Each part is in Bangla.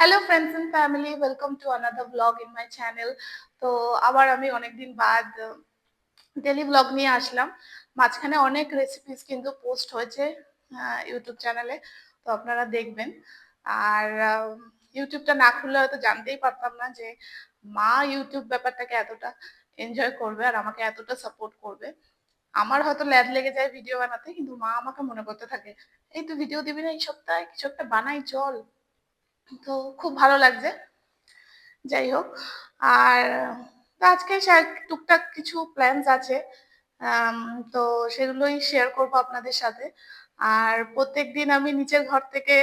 Hello friends and family, welcome to another blog in my channel. তো আবার আমি অনেকদিন বাদ ডেলি ব্লগ নিয়ে আসলাম। মাঝখানে অনেক রেসিপিস কিন্তু পোস্ট হয়েছে ইউটিউব চ্যানেলে, তো আপনারা দেখবেন। আর ইউটিউবটা না খুললে হয়তো জানতেই পারতাম না যে মা ইউটিউব ব্যাপারটাকে এতটা এনজয় করবে আর আমাকে এতটা সাপোর্ট করবে। আমার হয়তো ল্যাদ লেগে যায় ভিডিও বানাতে, কিন্তু মা আমাকে মনে করতে থাকে, এই তুই ভিডিও দিবি না এই সপ্তাহে, কিছু একটা বানাই চল। তো খুব ভালো লাগছে। যাই হোক, আর তো আজকে টুকটাক কিছু প্ল্যানস আছে, আম, তো সেগুলোই শেয়ার করব আপনাদের সাথে। আর প্রত্যেকদিন আমি নিচের ঘর থেকে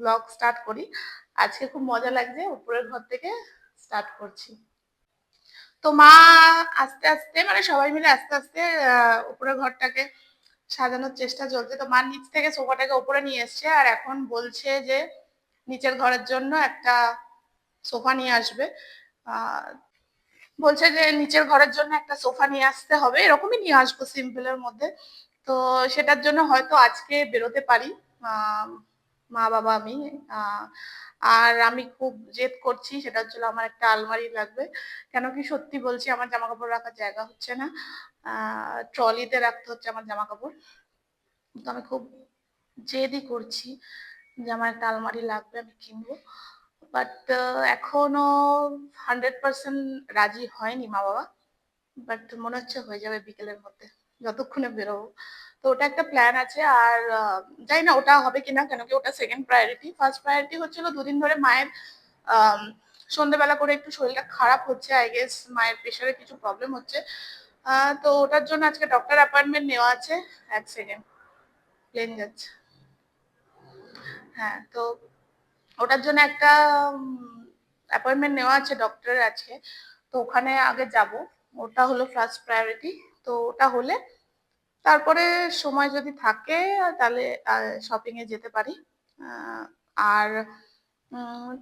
ব্লগ স্টার্ট করি। আজকে খুব মজা লাগছে, উপরের ঘর থেকে স্টার্ট করছি। তো মা আস্তে আস্তে মানে সবাই মিলে আস্তে আস্তে উপরের ঘরটাকে সাজানোর চেষ্টা চলছে। তো মা নিচ থেকে সোফাটাকে উপরে নিয়ে এসছে আর এখন বলছে যে নিচের ঘরের জন্য একটা সোফা নিয়ে আসবে। আহ বলছে যে নিচের ঘরের জন্য একটা সোফা নিয়ে আসতে হবে, এরকমই নিয়ে আসবো সিম্পলের মধ্যে। তো সেটার জন্য হয়তো আজকে বেরোতে পারি, আহ, মা বাবা আমি। আহ, আর আমি খুব জেদ করছি, সেটা হচ্ছে আমার একটা আলমারি লাগবে। কেন কি সত্যি বলছি, আমার জামা কাপড় রাখার জায়গা হচ্ছে না, ট্রলিতে রাখতে হচ্ছে আমার জামা কাপড়। তো আমি খুব জেদই করছি যে আমার একটা আলমারি লাগবে, আমি কিনবো। বাট এখনো 100% রাজি হয়নি মা বাবা। বাট মনে হচ্ছে হয়ে যাবে বিকেলের মধ্যে, যতক্ষণে বেরোবো। তো ওটা একটা প্ল্যান আছে। আর জানি না ওটা হবে কিনা, কেন কি ওটা সেকেন্ড প্রায়োরিটি। ফার্স্ট প্রায়োরিটি হচ্ছিল দুদিন ধরে মায়ের আম, সন্ধ্যেবেলা করে একটু শরীরটা খারাপ হচ্ছে, আই গেস মায়ের প্রেশারে কিছু প্রবলেম হচ্ছে। তো ওটার জন্য আজকে ডক্টর অ্যাপয়েন্টমেন্ট নেওয়া আছে। এক সেকেন্ড, প্লেন যাচ্ছে। হ্যাঁ, তো ওটার জন্য একটা অ্যাপয়েন্টমেন্ট নেওয়া আছে ডক্টরের আজকে। তো ওখানে আগে যাব, ওটা হলো ফার্স্ট প্রায়োরিটি। তো ওটা হলে তারপরে সময় যদি থাকে তাহলে শপিং এ যেতে পারি। আর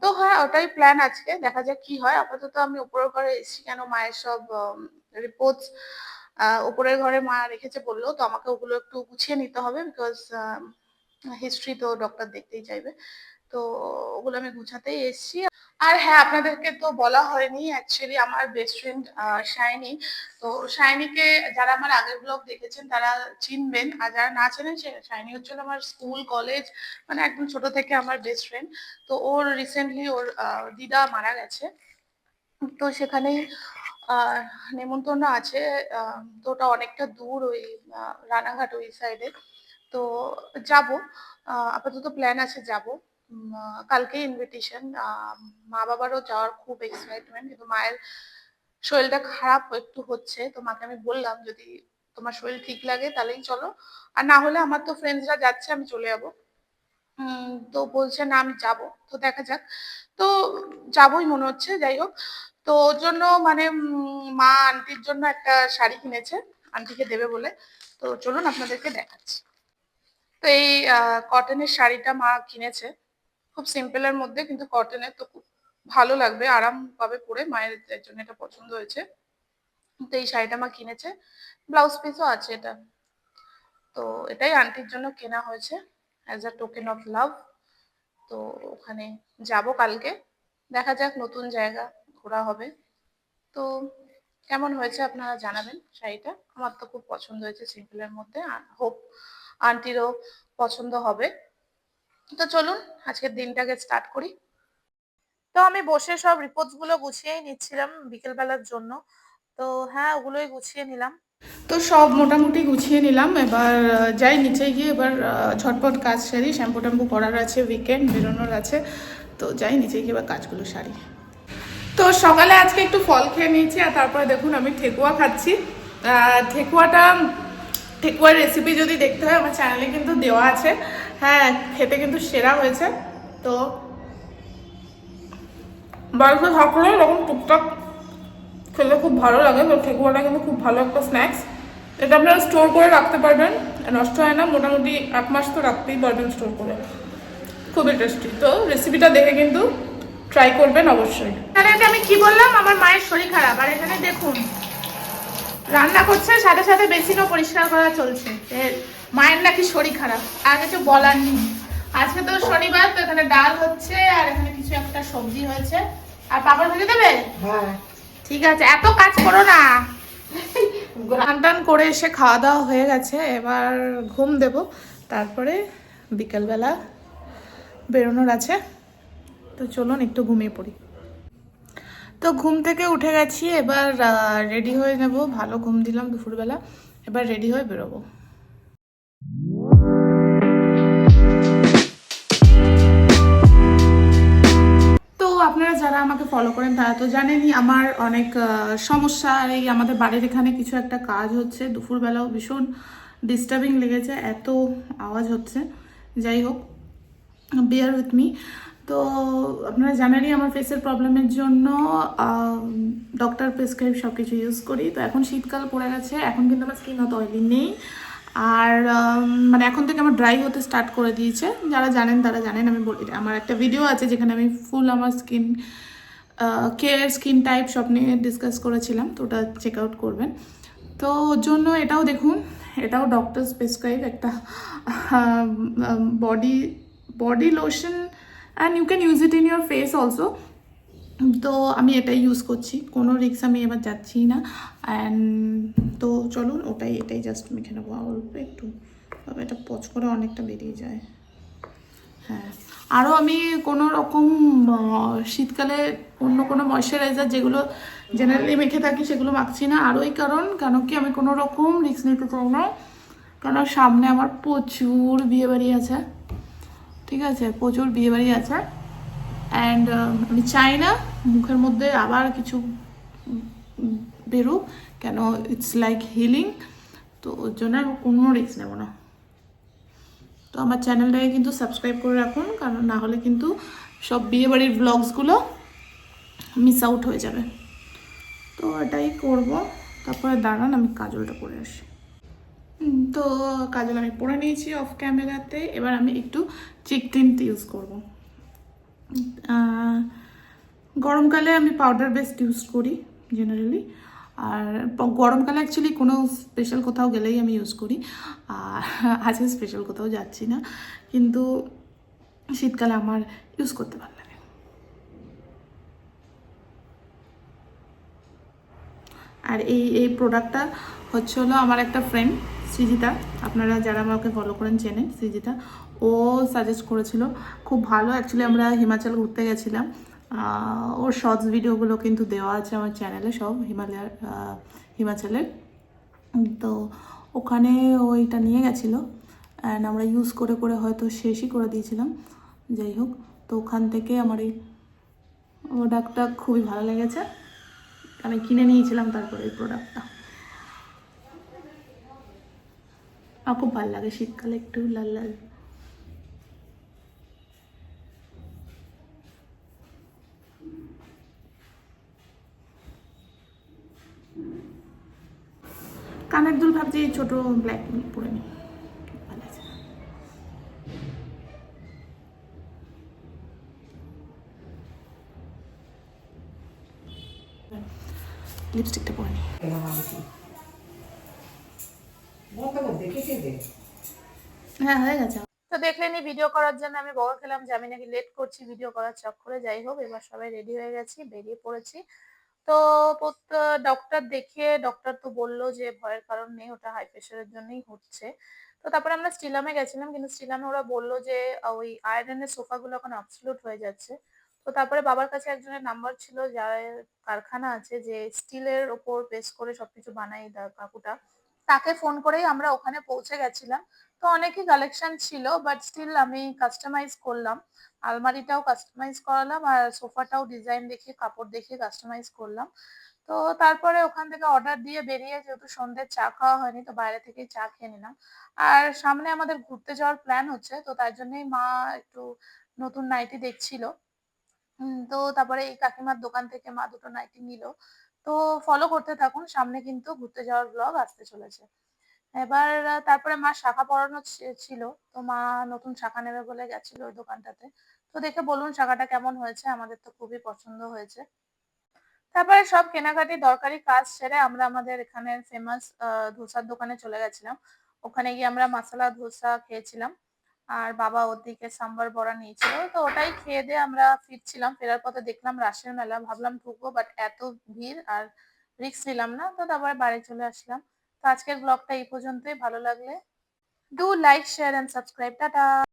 তো হ্যাঁ, ওটাই প্ল্যান আজকে, দেখা যাক কি হয়। আপাতত আমি উপরের ঘরে এসেছি, কেন মায়ের সব রিপোর্টস উপরের ঘরে মা রেখেছে বললো, তো আমাকে ওগুলো একটু গুছিয়ে নিতে হবে, বিকজ হিস্ট্রি তো ডক্টর দেখতেই চাইবে। তো ওগুলো আমি গুছাতেই এসেছি। আর হ্যাঁ, আপনাদেরকে তো বলা হয়নি, অ্যাকচুয়ালি আমার বেস্ট ফ্রেন্ড শাইনি। তো শাইনিকে যারা আমার আগের ব্লগ দেখেছেন তারা চিনবেন, আর যারা না চেনেন, শাইনি হচ্ছিল আমার স্কুল কলেজ মানে একদম ছোট থেকে আমার বেস্ট ফ্রেন্ড। তো ওর রিসেন্টলি ওর দিদা মারা গেছে। তো সেখানেই আহ নেমন্তন্ন আছে। তো ওটা অনেকটা দূর, ওই রানাঘাট ওই সাইডে। তো যাব, আপাতত প্ল্যান আছে যাব। কালকে ইনভিটেশন। মা বাবারও যাওয়ার খুব এক্সাইটমেন্ট, কিন্তু মায়ের শরীরটা খারাপ একটু হচ্ছে। তো মাকে আমি বললাম, যদি তোমার শরীর ঠিক লাগে তাহলেই চলো, আর না হলে আমার তো ফ্রেন্ডসরা যাচ্ছে, আমি চলে যাবো। তো বলছে না আমি যাব। তো দেখা যাক, তো যাবই মনে হচ্ছে। যাই হোক, তো ওর জন্য মানে মা আন্টির জন্য একটা শাড়ি কিনেছে, আন্টিকে দেবে বলে। তো চলুন আপনাদেরকে দেখাচ্ছি। তো এই কটনের শাড়িটা মা কিনেছে, খুব সিম্পলের মধ্যে, কিন্তু কটনের, তো খুব ভালো লাগবে, আরাম পাবে পরে, মায়ের এর জন্য এটা পছন্দ হয়েছে। তো এই শাড়িটা মা কিনেছে, ব্লাউজ পিসও আছে এটা। তো এটাই আন্টির জন্য কেনা হয়েছে as a token of love. তো ওখানে যাব কালকে, দেখা যাক, নতুন জায়গা ঘোরা হবে। তো কেমন হয়েছে আপনারা জানাবেন শাড়িটা, আমার তো খুব পছন্দ হয়েছে সিম্পলের মধ্যে, হোপ আন্টিরও পছন্দ হবে। তো চলুন আজকের দিনটাকে স্টার্ট করি। তো আমি বসে সব রিপোর্টস গুলো গুছিয়েই নিচ্ছিলাম বিকেল বেলার জন্য। তো হ্যাঁ, ওগুলোই গুছিয়ে নিলাম। তো সব মোটামুটি গুছিয়ে নিলাম, এবার যাই নিচে গিয়ে, এবার ঝটপট কাজ সারি, শ্যাম্পু ট্যাম্পু করার আছে, উইকেন্ড বেরোনোর আছে। তো যাই নিচে গিয়ে এবার কাজগুলো সারি। তো সকালে আজকে একটু ফল খেয়ে নিয়েছি, আর তারপরে দেখুন আমি ঠেকুয়া খাচ্ছি। ঠেকুয়ার রেসিপি যদি দেখতে হয় আমার চ্যানেলে কিন্তু দেওয়া আছে। হ্যাঁ, খেতে কিন্তু সেরা হয়েছে। তো বাড়িতে থাকলে এরকম টুকটাক খেলে খুব ভালো লাগে। তো ঠেকুয়াটা কিন্তু খুব ভালো একটা স্ন্যাক্স, এটা আপনারা স্টোর করে রাখতে পারবেন, নষ্ট হয় না। মোটামুটি 1 মাস তো রাখতেই পারবেন স্টোর করে, খুবই টেস্টি। তো রেসিপিটা দেখে কিন্তু ট্রাই করবেন অবশ্যই। তাহলে আমি কি বললাম, আমার মায়ের শরীর খারাপ, আর এখানে দেখুন রান্না করছে, সাথে সাথে বেসিনও পরিষ্কার করা চলছে। মায়ের নাকি শরীর খারাপ, আর কিছু বলার নেই। আজকে তো শনিবার, তো এখানে ডাল হচ্ছে আর এখানে কিছু একটা সবজি হয়েছে। আর পাপড় ভেজে দেবে? হ্যাঁ। ঠিক আছে, এত কাজ করো না। স্নান টান করে এসে খাওয়া দাওয়া হয়ে গেছে, এবার ঘুম দেব, তারপরে বিকেলবেলা বেরোনোর আছে। তো চলুন একটু ঘুমিয়ে পড়ি। তো ঘুম থেকে উঠে গেছি, এবার রেডি হয়ে নেব। ভালো ঘুম দিলাম দুপুরবেলা, এবার রেডি হয়ে বেরোবো। তো আপনারা যারা আমাকে ফলো করেন তারা তো জানেনই আমার অনেক সমস্যা। এই আমাদের বাড়ির এখানে কিছু একটা কাজ হচ্ছে, দুপুরবেলাও ভীষণ ডিস্টার্বিং লেগেছে, এত আওয়াজ হচ্ছে। যাই হোক, বিয়ার উইথ মি। তো আপনারা জানেনই আমার ফেসের প্রবলেমের জন্য ডক্টর প্রেসক্রাইব সব কিছু ইউজ করি। তো এখন শীতকাল পড়ে গেছে, এখন কিন্তু আমার স্কিন অত অয়েলি নেই। আর মানে এখন থেকে আমার ড্রাই হতে স্টার্ট করে দিয়েছে। যারা জানেন তারা জানেন, আমি বলি আমার একটা ভিডিও আছে যেখানে আমি ফুল আমার স্কিন কেয়ার, স্কিন টাইপ সব নিয়ে ডিসকাস করেছিলাম, তো ওটা চেক আউট করবেন। তো ওর জন্য এটাও দেখুন, এটাও ডক্টরস প্রেসক্রাইব একটা body body lotion, and you can use it in your face also. তো আমি এটাই ইউজ করছি, কোনো রিক্স আমি এবার যাচ্ছি না। অ্যান্ড তো চলুন এটাই জাস্ট মেখে নেবো অল্প একটু, তবে এটা পচ করে অনেকটা বেরিয়ে যায়। হ্যাঁ, আরও আমি কোনো রকম শীতকালে অন্য কোনো ময়শ্চারাইজার যেগুলো জেনারেলি মেখে থাকি সেগুলো মাখছি না। আরও এই কারণ কেন কি আমি কোনো রকম রিস্ক নিতে চাই না, কারণ সামনে আমার প্রচুর বিয়েবাড়ি আছে। ঠিক আছে, প্রচুর বিয়েবাড়ি আছে, অ্যান্ড আমি চাই না মুখের মধ্যে আবার কিছু বেরুক, কেন ইটস লাইক হিলিং। তো ওর জন্য আমি কোনো রিস্ক নেব না। তো আমার চ্যানেলটাকে কিন্তু সাবস্ক্রাইব করে রাখুন, কারণ না হলে কিন্তু সব বিয়েবাড়ির ব্লগসগুলো মিস আউট হয়ে যাবে। তো এটাই করব। তারপরে দাঁড়ান আমি কাজলটা করে আসি। তো কাজল আমি পরে নিয়েছি অফ ক্যামেরাতে, এবার আমি একটু চিক টিন্ট ইউজ করব। গরমকালে আমি পাউডার বেসড ইউজ করি জেনারেলি, আর গরমকালে অ্যাকচুয়ালি কোনো স্পেশাল কোথাও গেলেই আমি ইউজ করি। আর আজকে স্পেশাল কোথাও যাচ্ছি না, কিন্তু শীতকালে আমার ইউজ করতে ভালো লাগে। আর এই প্রোডাক্টটা হচ্ছে হলো আমার একটা ফ্রেন্ড সৃজিতা, আপনারা যারা আমাকে ফলো করেন চেনেন সৃজিতা, ও সাজেস্ট করেছিল, খুব ভালো। অ্যাকচুয়ালি আমরা হিমাচল ঘুরতে গেছিলাম, ওর শর্টস ভিডিওগুলো কিন্তু দেওয়া আছে আমার চ্যানেলে সব হিমাচলের। তো ওখানে ওইটা নিয়ে গেছিলো, অ্যান্ড আমরা ইউজ করে করে হয়তো শেষই করে দিয়েছিলাম। যাই হোক, তো ওখান থেকে আমার এই প্রোডাক্টটা খুবই ভালো লেগেছে, আমি কিনে নিয়েছিলাম তারপরে এই প্রোডাক্টটা। আমার খুব ভালো লাগে শীতকালে একটু লাল লাল। কানের দুল ভাবছি ছোট ব্ল্যাক পরে নিই, ভালো আছে। লিপস্টিকটা পরে নিই। হ্যাঁ, হয়ে গেছে। তো দেখলেনি ভিডিও করার জন্য আমি বকা খেলাম যে আমি নাকি লেট করছি ভিডিও করার চক্করে। যাই হোক, এবার সবাই রেডি হয়ে গেছি, বেরিয়ে পড়েছি। তো ডক্টর দেখিয়ে ডক্টর তো বললো যে ভয়ের কারণ নেই, ওটা হাই প্রেশারের জন্যই হচ্ছে। তো তারপরে আমরা স্টিলামে গেছিলাম, কিন্তু স্টিলামে ওরা বললো যে ওই আয়রনের সোফাগুলো এখন অবসলিউট হয়ে যাচ্ছে। তো তারপরে বাবার কাছে একজনের নাম্বার ছিল, যার কারখানা আছে যে স্টিলের ওপর বেস করে সবকিছু বানাই কাকুটা, তাকে ফোন করেই আমরা ওখানে পৌঁছে গেছিলাম। তো অনেকই কালেকশন ছিল, বাট স্টিল আমি কাস্টমাইজ করলাম, আলমারিটাও কাস্টমাইজ করালাম, আর সোফাটাও ডিজাইন দেখিয়ে কাপড় দেখিয়ে কাস্টমাইজ করলাম। তো তারপরে ওখান থেকে অর্ডার দিয়ে বেরিয়ে, যেহেতু সন্ধ্যের চা খাওয়া হয়নি, তো বাইরে থেকেই চা খেয়ে নিলাম। আর সামনে আমাদের ঘুরতে যাওয়ার প্ল্যান হচ্ছে, তো তার জন্যই মা একটু নতুন নাইটি দেখছিল। তো তারপরে এই কাকিমার দোকান থেকে মা দুটো নাইটি নিল। তো ফলো করতে থাকুন, সামনে কিন্তু ঘুরতে যাওয়ার ব্লগ আসতে চলেছে। এবার তারপরে মা শাখা পরানো ছিল, তো মা নতুন শাখা নেবে বলে গেছিল ওই দোকানটাতে। তো দেখে বলুন শাখাটা কেমন হয়েছে, আমাদের তো খুবই পছন্দ হয়েছে। তারপরে সব কেনাকাটি দরকারি কাজ সেরে আমরা আমাদের এখানের ফেমাস ধোসার দোকানে চলে গেছিলাম। ওখানে গিয়ে আমরা মশলা ধোসা খেয়েছিলাম। আর বাবা ওদিকে সাম্বার বড়া নিয়েছিল, তো ওটাই খেয়ে দিয়ে আমরা ফিরছিলাম। ফেরার পথে দেখলাম রাসের মেলা, ভাবলাম ঢুকবো, বাট এত ভিড় আর রিস্ক নিলাম না, তো তারপরে বাড়ি চলে আসলাম। তো আজকের ব্লগটা এই পর্যন্তই। ভালো লাগলে do like, share and subscribe. Tata.